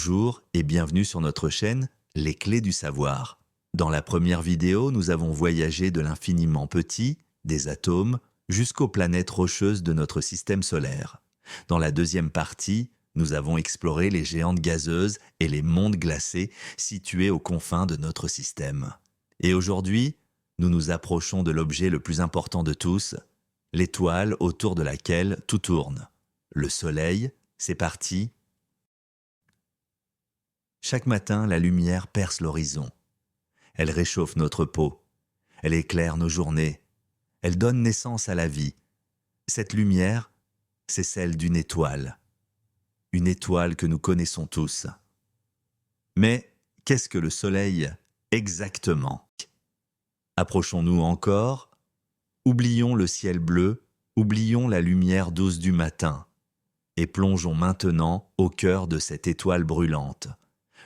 Bonjour et bienvenue sur notre chaîne Les Clés du Savoir. Dans la première vidéo, nous avons voyagé de l'infiniment petit, des atomes, jusqu'aux planètes rocheuses de notre système solaire. Dans la deuxième partie, nous avons exploré les géantes gazeuses et les mondes glacés situés aux confins de notre système. Et aujourd'hui, nous nous approchons de l'objet le plus important de tous, l'étoile autour de laquelle tout tourne. Le Soleil, c'est parti. Chaque matin, la lumière perce l'horizon. Elle réchauffe notre peau. Elle éclaire nos journées. Elle donne naissance à la vie. Cette lumière, c'est celle d'une étoile. Une étoile que nous connaissons tous. Mais qu'est-ce que le Soleil exactement? Approchons-nous encore. Oublions le ciel bleu, oublions la lumière douce du matin, et plongeons maintenant au cœur de cette étoile brûlante.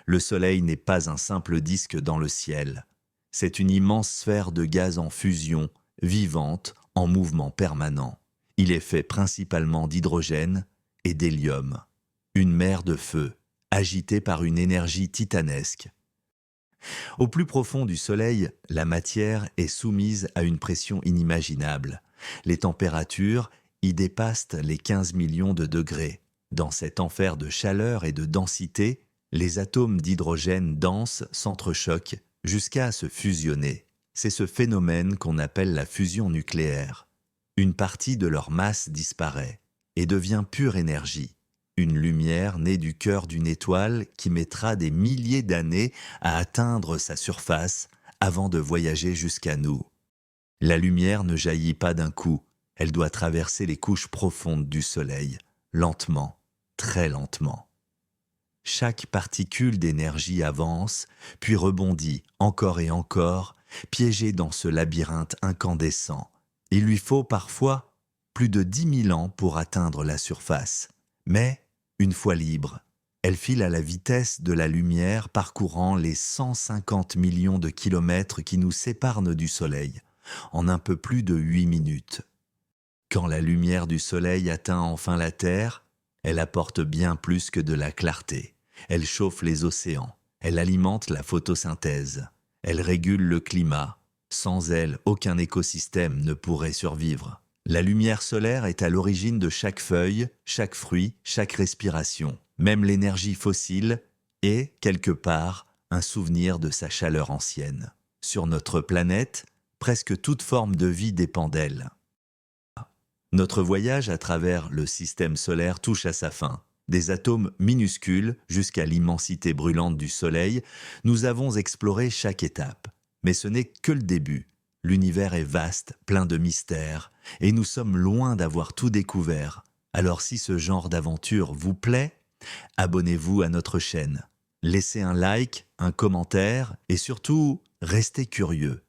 Le Soleil n'est pas un simple disque dans le ciel. C'est une immense sphère de gaz en fusion, vivante, en mouvement permanent. Il est fait principalement d'hydrogène et d'hélium. Une mer de feu, agitée par une énergie titanesque. Au plus profond du Soleil, la matière est soumise à une pression inimaginable. Les températures y dépassent les 15 millions de degrés. Dans cet enfer de chaleur et de densité, les atomes d'hydrogène denses s'entrechoquent jusqu'à se fusionner. C'est ce phénomène qu'on appelle la fusion nucléaire. Une partie de leur masse disparaît et devient pure énergie. Une lumière née du cœur d'une étoile qui mettra des milliers d'années à atteindre sa surface avant de voyager jusqu'à nous. La lumière ne jaillit pas d'un coup, elle doit traverser les couches profondes du Soleil, lentement, très lentement. Chaque particule d'énergie avance, puis rebondit encore et encore, piégée dans ce labyrinthe incandescent. Il lui faut parfois plus de 10 000 ans pour atteindre la surface. Mais, une fois libre, elle file à la vitesse de la lumière parcourant les 150 millions de kilomètres qui nous séparent du Soleil, en un peu plus de 8 minutes. Quand la lumière du Soleil atteint enfin la Terre, elle apporte bien plus que de la clarté. Elle chauffe les océans, elle alimente la photosynthèse, elle régule le climat. Sans elle, aucun écosystème ne pourrait survivre. La lumière solaire est à l'origine de chaque feuille, chaque fruit, chaque respiration. Même l'énergie fossile est, quelque part, un souvenir de sa chaleur ancienne. Sur notre planète, presque toute forme de vie dépend d'elle. Notre voyage à travers le système solaire touche à sa fin. Des atomes minuscules jusqu'à l'immensité brûlante du Soleil, nous avons exploré chaque étape. Mais ce n'est que le début. L'univers est vaste, plein de mystères, et nous sommes loin d'avoir tout découvert. Alors si ce genre d'aventure vous plaît, abonnez-vous à notre chaîne. Laissez un like, un commentaire, et surtout, restez curieux.